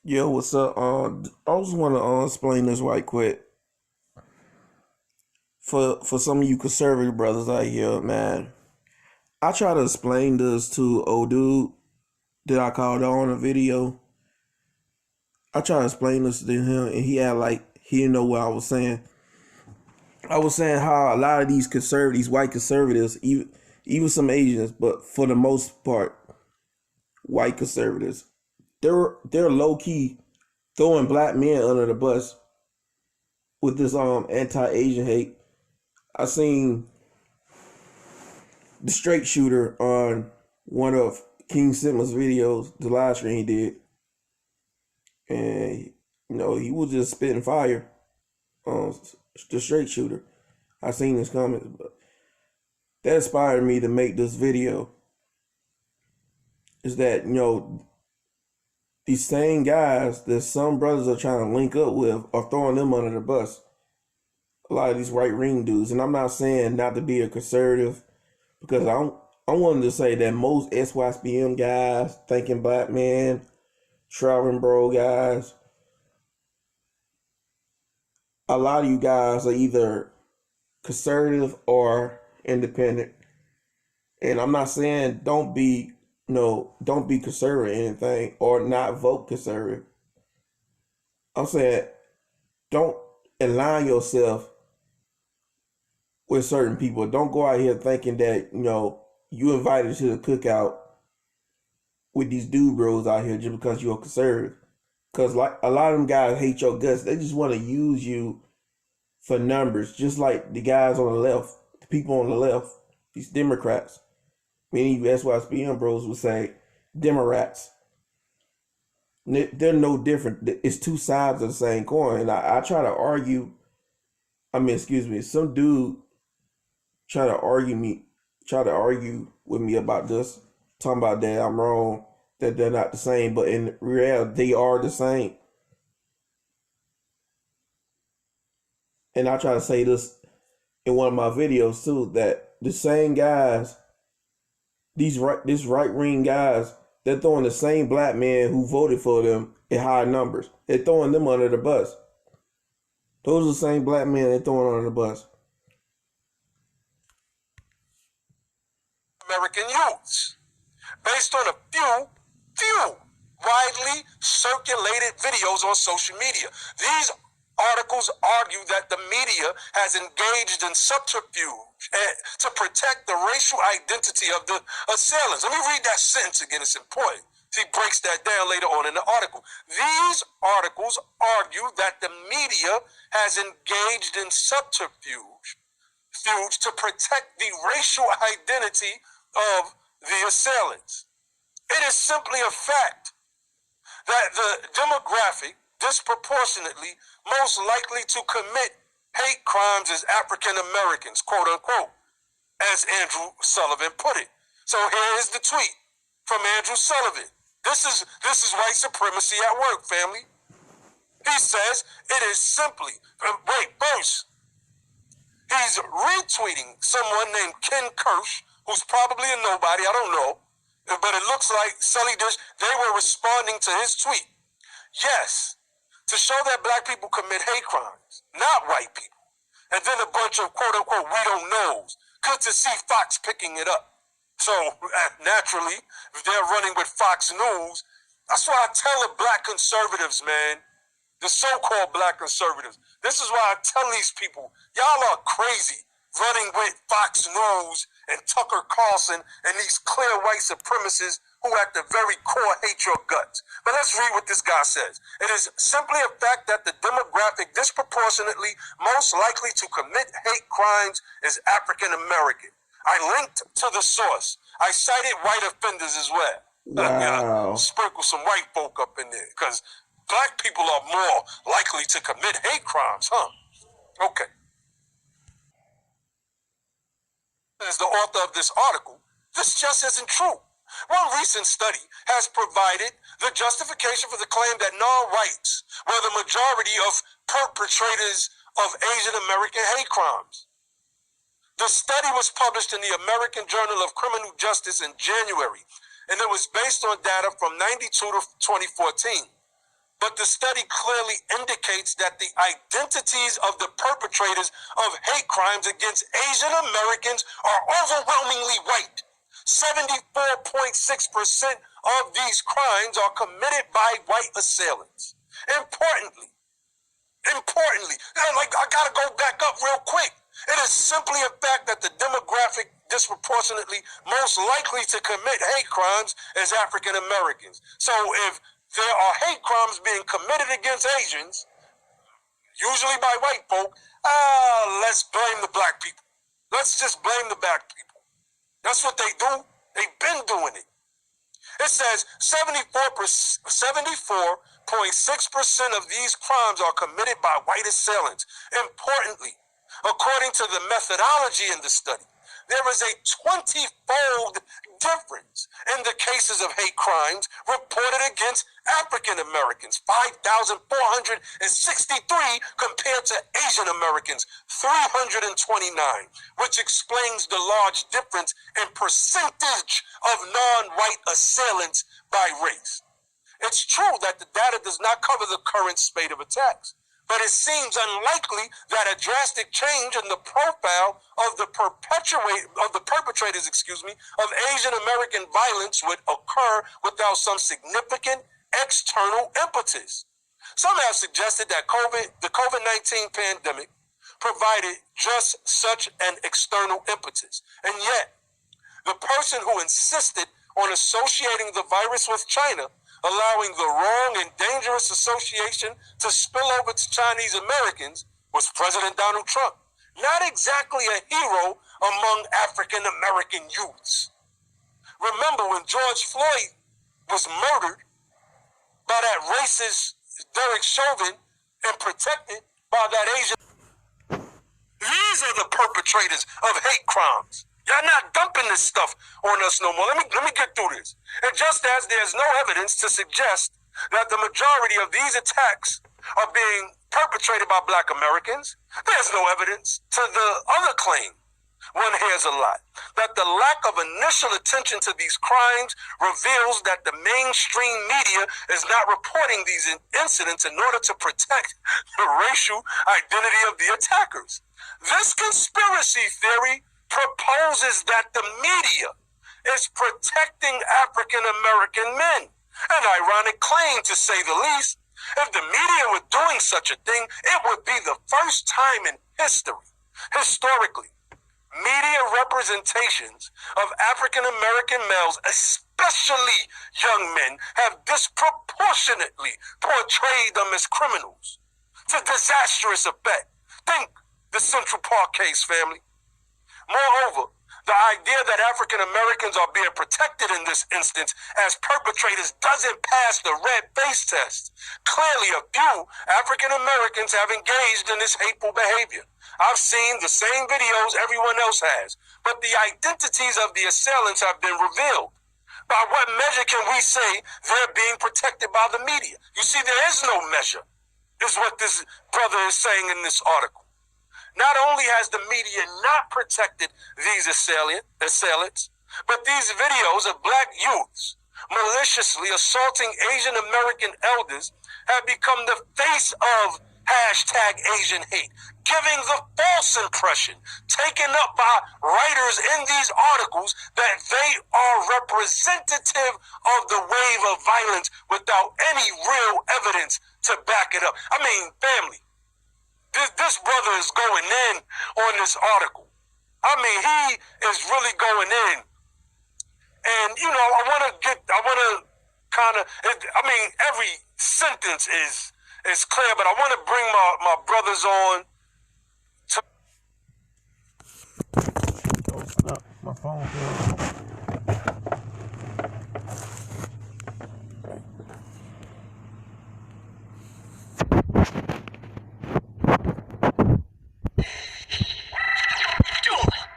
Yo, what's up? I just want to explain this right quick for some of you conservative brothers out here, man. I try to explain this to old dude that I called on a video. I try to explain this to him, and he had like he didn't know what I was saying. I was saying how a lot of these conservatives, white conservatives, even some Asians, but for the most part, white conservatives, they're low key throwing black men under the bus with this anti-Asian hate. I seen the straight shooter on one of King Sigma's videos, the live stream he did, and he was just spitting fire on the straight shooter. I seen his comments, but that inspired me to make this video. Is that these same guys that some brothers are trying to link up with are throwing them under the bus. A lot of these right wing dudes, and I'm not saying not to be a conservative because I wanted to say that most SYSBM guys, thinking black men, traveling bro guys, a lot of you guys are either conservative or independent. And I'm not saying don't be conservative or anything or not vote conservative. I'm saying don't align yourself with certain people. Don't go out here thinking that, you invited to the cookout with these dude bros out here just because you're a conservative. Because like a lot of them guys hate your guts. They just want to use you for numbers, just like the guys on the left, the people on the left, these Democrats. Many of you SYSBM bros would say Democrats. They're no different. It's two sides of the same coin. And I try to argue. I mean, excuse me. Some dude try to argue with me about this, talking about that I'm wrong, that they're not the same, but in reality, they are the same. And I try to say this in one of my videos too, that the same guys, this right wing guys, they're throwing the same black men who voted for them in high numbers. They're throwing them under the bus. Those are the same black men they're throwing under the bus. American youths, based on a few widely circulated videos on social media. These articles argue that the media has engaged in subterfuge to protect the racial identity of the assailants. Let me read that sentence again, it's important. He breaks that down later on in the article. These articles argue that the media has engaged in subterfuge to protect the racial identity of the assailants. It is simply a fact that the demographic disproportionately most likely to commit hate crimes is African Americans, quote unquote, as Andrew Sullivan put it. So here is the tweet from Andrew Sullivan. This is white supremacy at work, family. He says it is simply, first, he's retweeting someone named Ken Kirsch, who's probably a nobody, I don't know, but it looks like Sully Dish, they were responding to his tweet. Yes, to show that black people commit hate crimes, not white people. And then a bunch of quote-unquote we don't knows. Good to see Fox picking it up. So, naturally, if they're running with Fox News, that's why I tell the black conservatives, man, the so-called black conservatives, this is why I tell these people, y'all are crazy running with Fox News and Tucker Carlson and these clear white supremacists who at the very core hate your guts. But let's read what this guy says. It is simply a fact that the demographic disproportionately most likely to commit hate crimes is African American. I linked to the source. I cited white offenders as well. Wow. Sprinkle some white folk up in there because black people are more likely to commit hate crimes, huh? Okay. As the author of this article, this just isn't true. One recent study has provided the justification for the claim that non-whites were the majority of perpetrators of Asian American hate crimes. The study was published in the American Journal of Criminal Justice in January, and it was based on data from 92 to 2014. but the study clearly indicates that the identities of the perpetrators of hate crimes against Asian Americans are overwhelmingly white. 74.6% of these crimes are committed by white assailants. Importantly, I gotta go back up real quick. It is simply a fact that the demographic disproportionately most likely to commit hate crimes is African Americans. So if there are hate crimes being committed against Asians, usually by white folk, let's blame the black people. Let's just blame the black people. That's what they do. They've been doing it. It says 74.6% of these crimes are committed by white assailants. Importantly, according to the methodology in the study, there is a 20-fold difference in the cases of hate crimes reported against African Americans, 5,463 compared to Asian Americans, 329, which explains the large difference in percentage of non-white assailants by race. It's true that the data does not cover the current spate of attacks, but it seems unlikely that a drastic change in the profile of the perpetrators, of Asian American violence would occur without some significant external impetus. Some have suggested that the COVID-19 pandemic provided just such an external impetus, and yet the person who insisted on associating the virus with China, allowing the wrong and dangerous association to spill over to Chinese Americans, was President Donald Trump. Not exactly a hero among African American youths. Remember when George Floyd was murdered by that racist Derek Chauvin and protected by that Asian. These are the perpetrators of hate crimes. Y'all not dumping this stuff on us no more. Let me get through this. And just as there's no evidence to suggest that the majority of these attacks are being perpetrated by black Americans, there's no evidence to the other claim. One hears a lot, that the lack of initial attention to these crimes reveals that the mainstream media is not reporting these incidents in order to protect the racial identity of the attackers. This conspiracy theory proposes that the media is protecting African American men. An ironic claim, to say the least. If the media were doing such a thing, it would be the first time in history, historically, media representations of African American males, especially young men, have disproportionately portrayed them as criminals to disastrous effect. Think the Central Park case, family. Moreover, the idea that African Americans are being protected in this instance as perpetrators doesn't pass the red face test. Clearly, a few African Americans have engaged in this hateful behavior. I've seen the same videos everyone else has, but the identities of the assailants have been revealed. By what measure can we say they're being protected by the media? You see, there is no measure, is what this brother is saying in this article. Not only has the media not protected these assailants, but these videos of black youths maliciously assaulting Asian American elders have become the face of #Asian hate, giving the false impression taken up by writers in these articles that they are representative of the wave of violence without any real evidence to back it up. I mean, family, this brother is going in on this article. I mean, he is really going in. And, you know, I want to kind of, every sentence is clear, but I want to bring my brothers on to... Oh, snap. My phone fell.